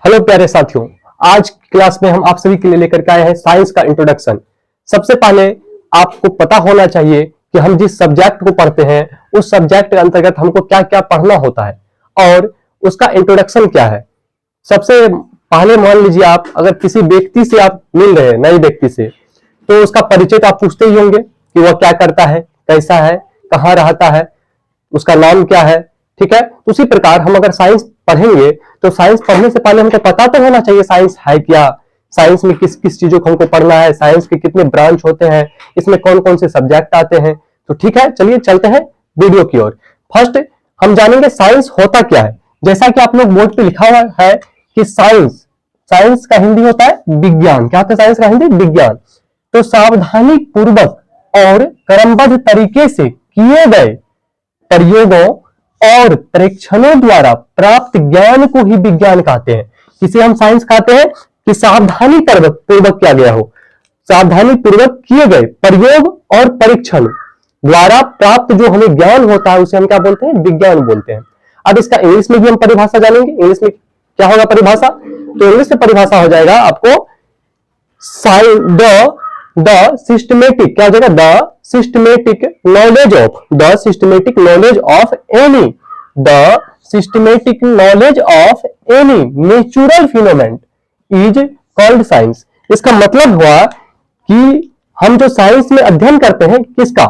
Hello प्यारे साथियों, आज की क्लास में हम आप सभी के लिए लेकर के आए हैं साइंस का इंट्रोडक्शन। सबसे पहले आपको पता होना चाहिए कि हम जिस सब्जेक्ट को पढ़ते हैं उस सब्जेक्ट के अंतर्गत हमको क्या क्या पढ़ना होता है और उसका इंट्रोडक्शन क्या है। सबसे पहले मान लीजिए आप अगर किसी व्यक्ति से आप मिल रहे हैं, नए व्यक्ति से, तो उसका परिचय तो आप पूछते ही होंगे कि वह क्या करता है, कैसा है, कहाँ रहता है, उसका नाम क्या है। ठीक है, उसी प्रकार हम अगर साइंस पढ़ेंगे तो साइंस पढ़ने से पहले हमको पता तो होना चाहिए साइंस है क्या, साइंस में किस किस चीजों को हमको पढ़ना है, साइंस के कितने ब्रांच होते हैं, इसमें कौन कौन से सब्जेक्ट आते हैं। तो ठीक है, चलिए चलते हैं वीडियो की ओर। फर्स्ट हम जानेंगे साइंस होता क्या है। जैसा कि आप लोग बोर्ड पे लिखा हुआ है कि साइंस, साइंस का हिंदी होता है विज्ञान। क्या होता है साइंस का हिंदी? विज्ञान। तो सावधानी पूर्वक और क्रमबद्ध तरीके से किए गए प्रयोगों और परीक्षणों द्वारा प्राप्त ज्ञान को ही विज्ञान कहते हैं। इसे हम साइंस कहते हैं कि सावधानी पूर्वक किया गया हो, सावधानी पूर्वक किए गए प्रयोग और परीक्षण द्वारा प्राप्त जो हमें ज्ञान होता है उसे हम क्या बोलते हैं? विज्ञान बोलते हैं। अब इसका इंग्लिश में भी हम परिभाषा जानेंगे। इंग्लिश में क्या होगा परिभाषा? तो इंग्लिश में परिभाषा हो जाएगा आपको द सिस्टमेटिक, क्या हो जाएगा? The systematic knowledge of, the systematic knowledge of any, the systematic knowledge of any natural phenomenon is called science. इसका मतलब हुआ कि हम जो साइंस में अध्ययन करते हैं किसका?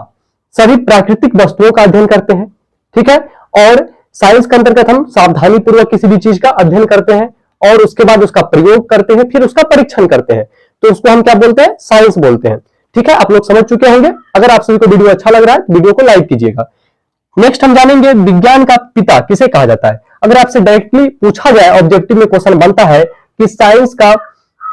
सभी प्राकृतिक वस्तुओं का अध्ययन करते हैं। ठीक है, और साइंस के अंतर्गत हम सावधानी पूर्वक किसी भी चीज का अध्ययन करते हैं और उसके बाद उसका प्रयोग करते हैं, फिर उसका परीक्षण करते हैं, तो उसको हम क्या बोलते हैं? साइंस बोलते हैं। ठीक है, आप लोग समझ चुके होंगे। अगर आप सभी को वीडियो अच्छा लग रहा है वीडियो को लाइक कीजिएगा। नेक्स्ट हम जानेंगे विज्ञान का पिता किसे कहा जाता है। अगर आपसे डायरेक्टली पूछा जाए, ऑब्जेक्टिव में क्वेश्चन बनता है कि साइंस का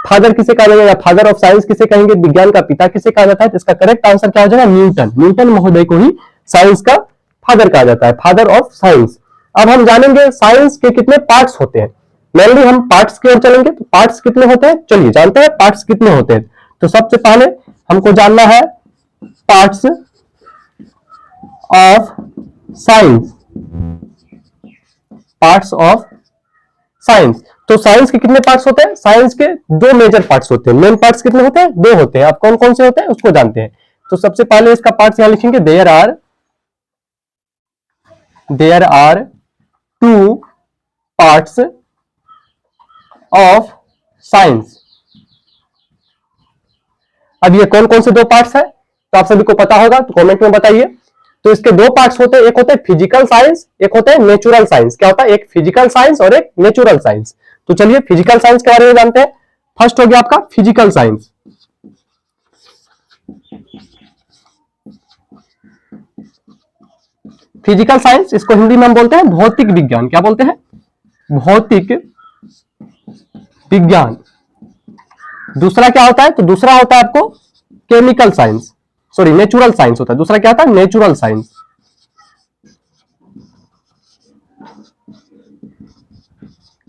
फादर किसे कहा जाएगा, फादर ऑफ साइंस किसे कहेंगे, विज्ञान का पिता किसे कहा जाता है, तो इसका करेक्ट आंसर क्या हो जाएगा? न्यूटन। न्यूटन महोदय को ही साइंस का फादर कहा जाता है, फादर ऑफ साइंस। अब हम जानेंगे साइंस के कितने पार्ट्स होते हैं। मेनली हम पार्ट्स की ओर चलेंगे। तो पार्ट्स कितने होते हैं, चलिए जानते हैं पार्ट्स कितने होते हैं। तो सबसे पहले हमको जानना है parts of science, parts of science. तो साइंस के कितने पार्ट्स होते हैं? साइंस के दो मेजर पार्ट्स होते हैं। मेन पार्ट्स कितने होते हैं? दो होते हैं। आप कौन कौन से होते हैं उसको जानते हैं। तो सबसे पहले इसका पार्ट्स यहां लिखेंगे, there are two parts of science. अब ये कौन कौन से दो पार्ट्स है तो आप सभी को पता होगा, तो कमेंट में बताइए। तो इसके दो पार्ट्स होते हैं, एक होता है फिजिकल साइंस, एक होता है नेचुरल साइंस। क्या होता है? एक फिजिकल साइंस और एक नेचुरल साइंस। तो चलिए फिजिकल साइंस के बारे में जानते हैं। फर्स्ट हो गया आपका फिजिकल साइंस। फिजिकल साइंस, इसको हिंदी में हम बोलते हैं भौतिक विज्ञान। क्या बोलते हैं? भौतिक विज्ञान। दूसरा क्या होता है? तो दूसरा होता है आपको chemical science, sorry natural science होता है। दूसरा क्या होता है? Natural science.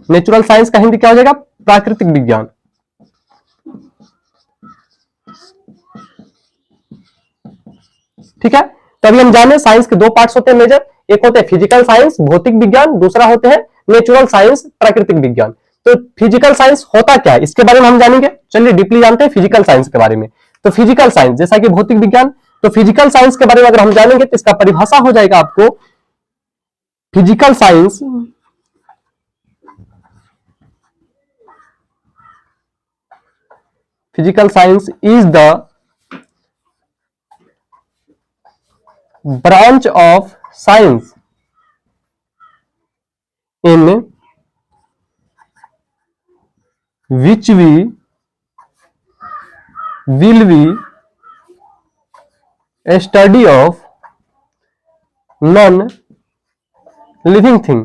नेचुरल साइंस का हिंदी क्या हो जाएगा? प्राकृतिक विज्ञान। ठीक है, तभी हम जाने साइंस के दो पार्ट्स होते हैं मेजर, एक होते हैं फिजिकल साइंस भौतिक विज्ञान, दूसरा होते हैं नेचुरल साइंस प्राकृतिक विज्ञान। तो फिजिकल साइंस होता क्या है इसके बारे में हम जानेंगे। चलिए डीपली जानते हैं फिजिकल साइंस के बारे में। तो फिजिकल साइंस जैसा कि भौतिक विज्ञान, तो फिजिकल साइंस के बारे में अगर हम जानेंगे तो इसका परिभाषा हो जाएगा आपको physical science is the branch of science in which we will be a study of non-living thing।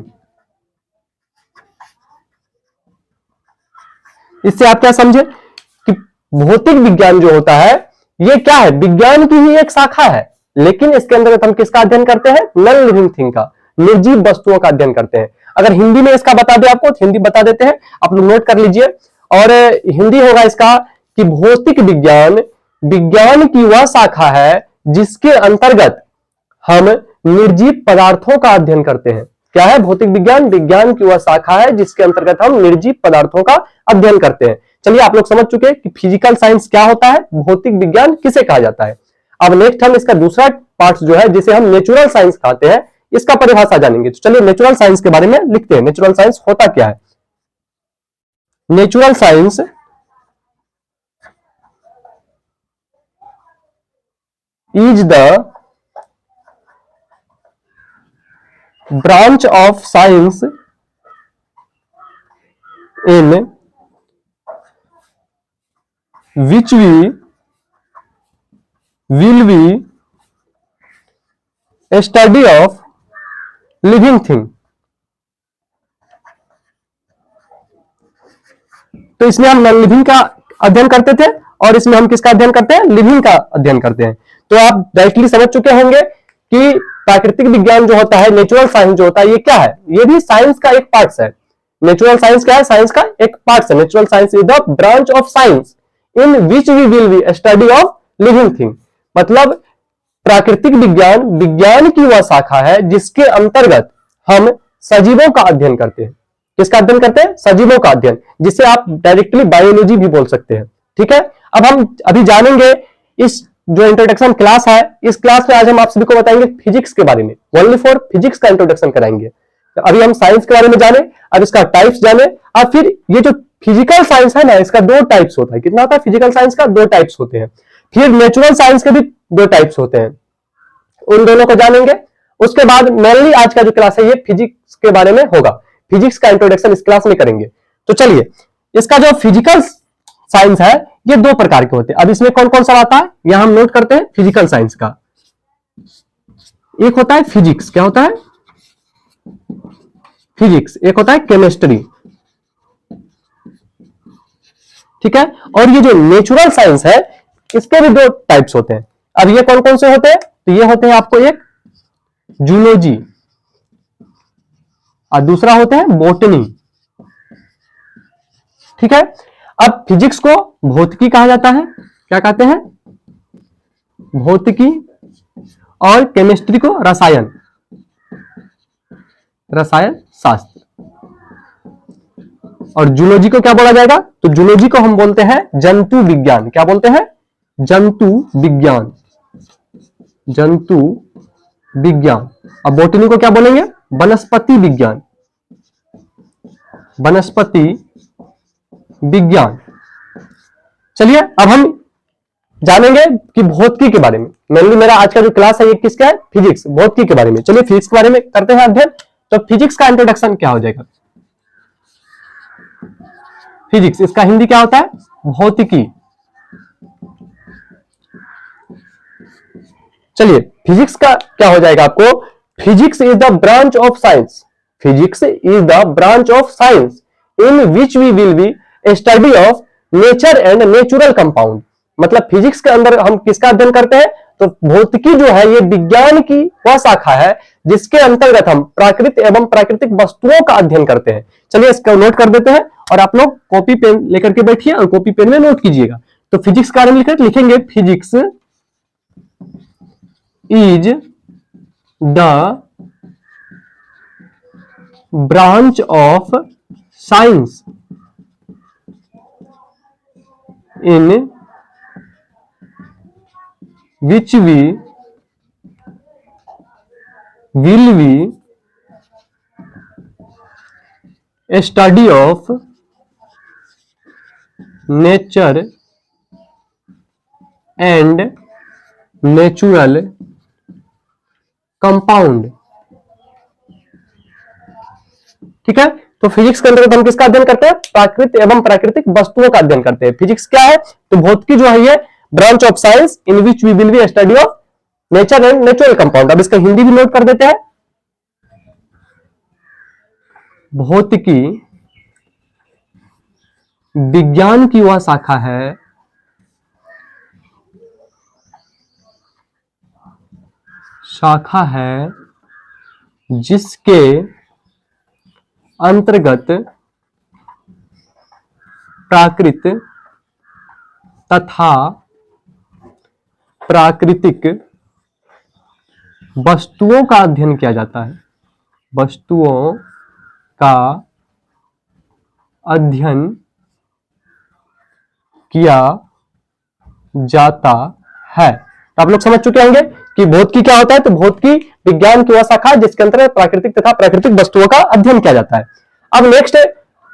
इससे आप क्या समझे कि भौतिक विज्ञान जो होता है ये क्या है? विज्ञान की ही एक शाखा है, लेकिन इसके अंदर हम किसका अध्ययन करते हैं? नॉन लिविंग थिंग का, निर्जीव वस्तुओं का अध्ययन करते हैं। अगर हिंदी में इसका बता दें आपको तो हिंदी बता देते हैं, आप लोग नोट कर लीजिए। और हिंदी होगा इसका कि भौतिक विज्ञान विज्ञान की वह शाखा है जिसके अंतर्गत हम निर्जीव पदार्थों का अध्ययन करते हैं। क्या है? भौतिक विज्ञान विज्ञान की वह शाखा है जिसके अंतर्गत हम निर्जीव पदार्थों का अध्ययन करते हैं। चलिए आप लोग समझ चुके हैं कि फिजिकल साइंस क्या होता है, भौतिक विज्ञान किसे कहा जाता है। अब नेक्स्ट हम इसका दूसरा पार्ट जो है जिसे हम नेचुरल साइंस कहते हैं, इसका परिभाषा जानेंगे। तो चलिए नेचुरल साइंस के बारे में लिखते हैं। नेचुरल साइंस होता क्या है? Natural science is the branch of science in which we will be a study of living thing। तो इसमें हम नॉन लिविंग का अध्ययन करते थे और इसमें हम किसका अध्ययन करते हैं? लिविंग का अध्ययन करते हैं। तो आप डायरेक्टली समझ चुके होंगे कि प्राकृतिक विज्ञान जो होता है, नेचुरल साइंस जो होता है, ये क्या है? ये भी साइंस का एक पार्ट है। नेचुरल साइंस क्या है? साइंस का एक पार्ट है। Natural science is the branch of science in which we will be study of living thing. मतलब प्राकृतिक विज्ञान विज्ञान की वह शाखा है जिसके अंतर्गत हम सजीवों का अध्ययन करते हैं। किसका अध्ययन करते हैं? सजीवों का अध्ययन, जिसे आप डायरेक्टली बायोलॉजी भी बोल सकते हैं। ठीक है, अब हम अभी जानेंगे इस जो इंट्रोडक्शन क्लास है, इस क्लास में आज हम आप सभी को बताएंगे फिजिक्स के बारे में। ओनली फॉर फिजिक्स का इंट्रोडक्शन कराएंगे। तो अभी हम साइंस के बारे में जाने, अब इसका टाइप्स जाने, और फिर ये जो फिजिकल साइंस है ना, इसका दो टाइप्स होता है। कितना होता है? फिजिकल साइंस का दो टाइप्स होते हैं। फिर नेचुरल साइंस के भी दो टाइप्स होते हैं, उन दोनों को जानेंगे। उसके बाद मेनली आज का जो क्लास है ये फिजिक्स के बारे में होगा। फिजिक्स का इंट्रोडक्शन इस क्लास में करेंगे। तो चलिए, इसका जो फिजिकल साइंस है ये दो प्रकार के होते हैं। अब इसमें कौन कौन सा आता है यहां हम नोट करते हैं। फिजिकल साइंस का एक होता है फिजिक्स। क्या होता है? फिजिक्स। एक होता है केमिस्ट्री। ठीक है, और ये जो नेचुरल साइंस है इसके भी दो टाइप्स होते हैं। अब ये कौन कौन से होते हैं? तो ये होते हैं आपको एक जूलॉजी और दूसरा होता है बॉटनी। ठीक है, अब फिजिक्स को भौतिकी कहा जाता है। क्या कहते हैं? भौतिकी। और केमिस्ट्री को रसायन, रसायन शास्त्र। और जूलॉजी को क्या बोला जाएगा? तो जूलॉजी को हम बोलते हैं जंतु विज्ञान। क्या बोलते हैं? जंतु विज्ञान। जंतु विज्ञान। अब बॉटनी को क्या बोलेंगे? वनस्पति विज्ञान। वनस्पति विज्ञान। चलिए अब हम जानेंगे कि भौतिकी के बारे में। मेनली मेरा आज का जो क्लास है ये किसका है? फिजिक्स, भौतिकी के बारे में। चलिए फिजिक्स के बारे में करते हैं अध्ययन। तो फिजिक्स का इंट्रोडक्शन क्या हो जाएगा? फिजिक्स, इसका हिंदी क्या होता है? भौतिकी। चलिए फिजिक्स का क्या हो जाएगा आपको? Physics is the branch of science. Physics is the branch of science in which we will be a study of nature and natural compound. मतलब फिजिक्स के अंदर हम किसका अध्ययन करते हैं? तो भौतिकी जो है ये विज्ञान की वह शाखा है जिसके अंतर्गत हम प्राकृतिक एवं प्राकृतिक वस्तुओं का अध्ययन करते हैं। चलिए इसको नोट कर देते हैं और आप लोग कॉपी पेन लेकर के बैठिए और कॉपी पेन में नोट कीजिएगा। तो फिजिक्स के बारे में लिखेंगे physics is the branch of science in which we will be a study of nature and natural compound. ठीक है, तो फिजिक्स के अंतर्गत हम किसका अध्ययन करते हैं? प्राकृतिक एवं प्राकृतिक वस्तुओं का अध्ययन करते हैं। फिजिक्स क्या है? तो भौतिकी जो है ये branch of science in which we will be study of nature and natural compound. अब इसका हिंदी भी नोट कर देते हैं। भौतिकी विज्ञान की वह शाखा है जिसके अंतर्गत प्राकृत तथा प्राकृतिक वस्तुओं का अध्ययन किया जाता है। वस्तुओं का अध्ययन किया जाता है। तो आप लोग समझ चुके होंगे कि भौतिकी क्या होता है। तो भौतिकी विज्ञान की वह शाखा है जिसके अंतर्गत प्राकृतिक तथा प्राकृतिक वस्तुओं का अध्ययन किया जाता है। अब नेक्स्ट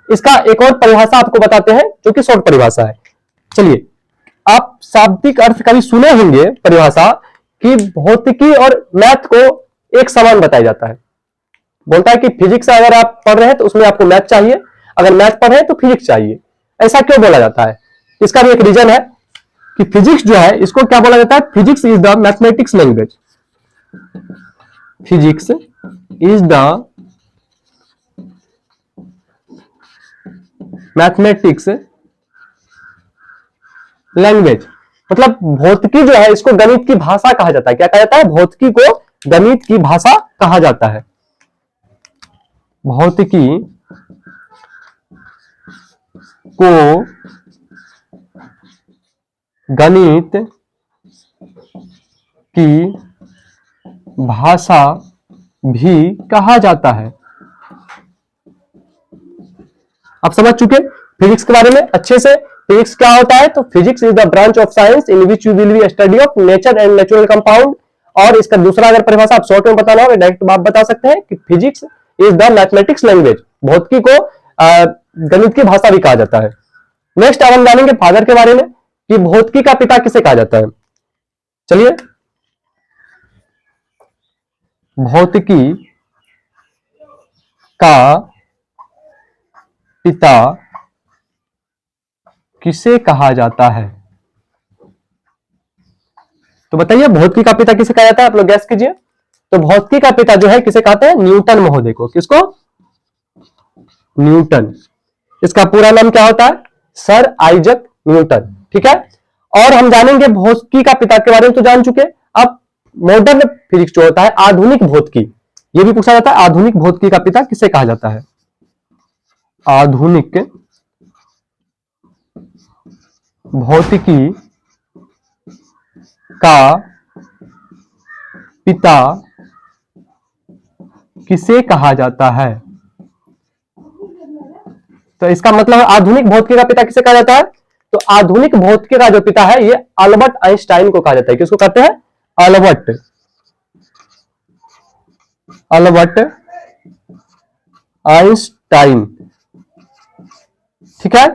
इसका एक और परिभाषा आपको बताते हैं जो कि शॉर्ट परिभाषा है। चलिए, आप शाब्दिक अर्थ कभी सुने होंगे परिभाषा कि भौतिकी और मैथ को एक समान बताया जाता है। बोलता है कि फिजिक्स अगर आप पढ़ रहे हैं तो उसमें आपको मैथ चाहिए, अगर मैथ पढ़ रहे हैं तो फिजिक्स चाहिए। ऐसा क्यों बोला जाता है? इसका भी एक रीजन है कि फिजिक्स जो है इसको क्या बोला जाता है? Physics is the mathematics language. Physics is the mathematics language. मतलब भौतिकी जो है इसको गणित की भाषा कहा जाता है। क्या कहा जाता है? भौतिकी को गणित की भाषा कहा जाता है। भौतिकी को गणित की भाषा भी कहा जाता है। आप समझ चुके फिजिक्स के बारे में अच्छे से। फिजिक्स क्या होता है? तो physics is the branch of science in which you will be study of nature and natural compound. और इसका दूसरा अगर परिभाषा आप शॉर्ट में बताना हो डायरेक्ट आप बता सकते हैं कि physics is the mathematics language. भौतिकी को गणित की भाषा भी कहा जाता है। नेक्स्ट अब हम जानेंगे फादर के बारे में कि भौतिकी का पिता किसे कहा जाता है। चलिए, भौतिकी का पिता किसे कहा जाता है? तो बताइए भौतिकी का पिता किसे कहा जाता है? आप लोग गैस कीजिए। तो भौतिकी का पिता जो है किसे कहते हैं? न्यूटन महोदय को। किसको? न्यूटन। इसका पूरा नाम क्या होता है? Sir Isaac Newton. ठीक है। और हम जानेंगे भौतिकी का पिता के बारे में तो जान चुके। अब मॉडर्न फिजिक्स जो होता है, आधुनिक भौतिकी, यह भी पूछा जाता है आधुनिक भौतिकी का पिता किसे कहा जाता है? आधुनिक भौतिकी का पिता किसे कहा जाता है? तो इसका मतलब आधुनिक भौतिकी का पिता किसे कहा जाता है? तो आधुनिक भौतिकी का जो पिता है ये अल्बर्ट आइंस्टाइन को कहा जाता है। किसको कहते हैं? Albert Einstein. ठीक है।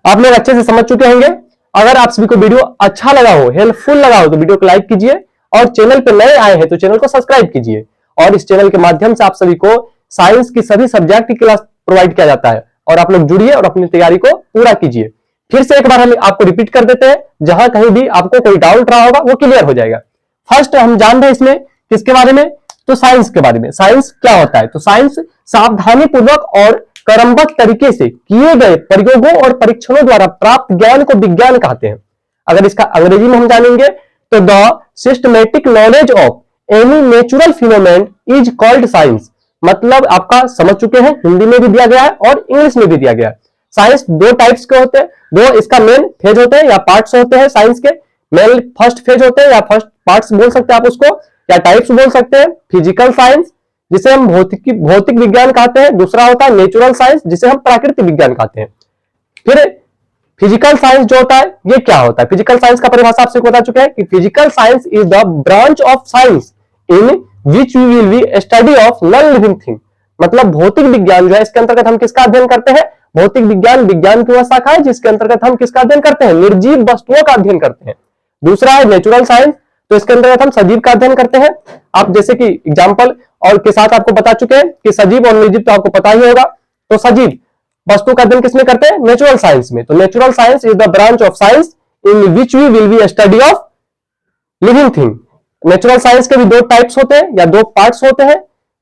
आप लोग अच्छे से समझ चुके होंगे। अगर आप सभी को वीडियो अच्छा लगा हो, हेल्पफुल लगा हो तो वीडियो को लाइक कीजिए और चैनल पर नए आए हैं तो चैनल को सब्सक्राइब कीजिए। और इस चैनल के माध्यम से आप सभी को साइंस की सभी सब्जेक्ट की क्लास प्रोवाइड किया जाता है और आप लोग जुड़िए और अपनी तैयारी को पूरा कीजिए। फिर से एक बार हम आपको रिपीट कर देते हैं, जहां कहीं भी आपको कोई डाउट रहा होगा वो क्लियर हो जाएगा। फर्स्ट हम जान रहे हैं इसमें किसके बारे में? तो साइंस के बारे में। साइंस क्या होता है? तो साइंस सावधानी पूर्वक और क्रमबद्ध तरीके से किए गए प्रयोगों और परीक्षणों द्वारा प्राप्त ज्ञान को विज्ञान कहते हैं। अगर इसका अंग्रेजी में हम जानेंगे तो the systematic knowledge of any natural phenomenon is called science. मतलब आपका समझ चुके हैं, हिंदी में भी दिया गया है और इंग्लिश में भी दिया गया है। साइंस दो टाइप्स के होते हैं, दो इसका मेन फेज होते हैं या पार्ट्स होते हैं साइंस के। मेन फर्स्ट फेज होते हैं या फर्स्ट पार्ट्स बोल सकते हैं आप उसको, या टाइप्स बोल सकते हैं। फिजिकल साइंस जिसे हम भौतिक विज्ञान कहते हैं। दूसरा होता है नेचुरल साइंस जिसे हम प्राकृतिक विज्ञान कहते हैं। फिर फिजिकल साइंस जो होता है ये क्या होता है? फिजिकल साइंस का परिभाषा आपसे बता चुके हैं कि physical science is the branch of science in which we will be study of non living thing. मतलब भौतिक विज्ञान जो है इसके अंतर्गत हम किसका अध्ययन करते हैं? भौतिक विज्ञान विज्ञान की वह शाखा है जिसके अंतर्गत हम किसका अध्ययन करते हैं? निर्जीव वस्तुओं का अध्ययन करते हैं। दूसरा है नेचुरल साइंस, तो इसके अंतर्गत हम सजीव का अध्ययन करते हैं। आप जैसे कि एग्जाम्पल और के साथ आपको बता चुके हैं कि सजीव और निर्जीव तो आपको पता ही होगा। तो सजीव वस्तु का अध्ययन किसमें करते हैं? नेचुरल साइंस में। तो natural science is the branch of science in which we will be study of living thing. Natural science के भी दो टाइप्स होते हैं या दो पार्ट्स होते हैं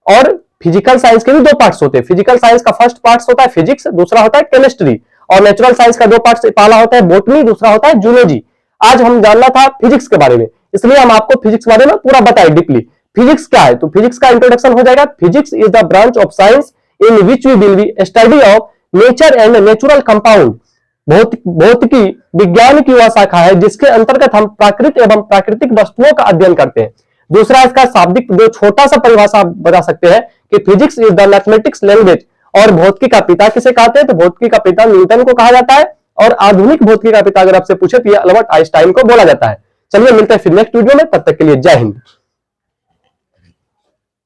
और फिजिकल साइंस के भी दो पार्ट्स होते हैं। फिजिकल साइंस का फर्स्ट पार्ट होता है फिजिक्स, दूसरा होता है केमिस्ट्री। और नेचुरल साइंस का दो पार्ट्स, पहला होता है बोटनी, दूसरा होता है जूलॉजी। आज हम जानना था फिजिक्स के बारे में, इसलिए हम आपको फिजिक्स के बारे में पूरा बताए डीपली। फिजिक्स क्या है? तो फिजिक्स का इंट्रोडक्शन हो जाएगा। Physics is the branch of science in which we will be study of nature and natural compound. भौतिकी विज्ञान की वह शाखा है जिसके अंतर्गत हम प्राकृतिक एवं प्राकृतिक वस्तुओं का अध्ययन करते हैं। दूसरा इसका शाब्दिक जो छोटा सा परिभाषा आप बता सकते हैं कि physics is the mathematics language, और भौतिकी का पिता किसे कहते हैं? तो भौतिकी का पिता न्यूटन को कहा जाता है, और आधुनिक भौतिकी का पिता अगर आपसे पूछे तो ये अल्बर्ट आइंस्टाइन को बोला जाता है। चलिए मिलते हैं फिर नेक्स्ट वीडियो में, तब तक के लिए जय हिंद।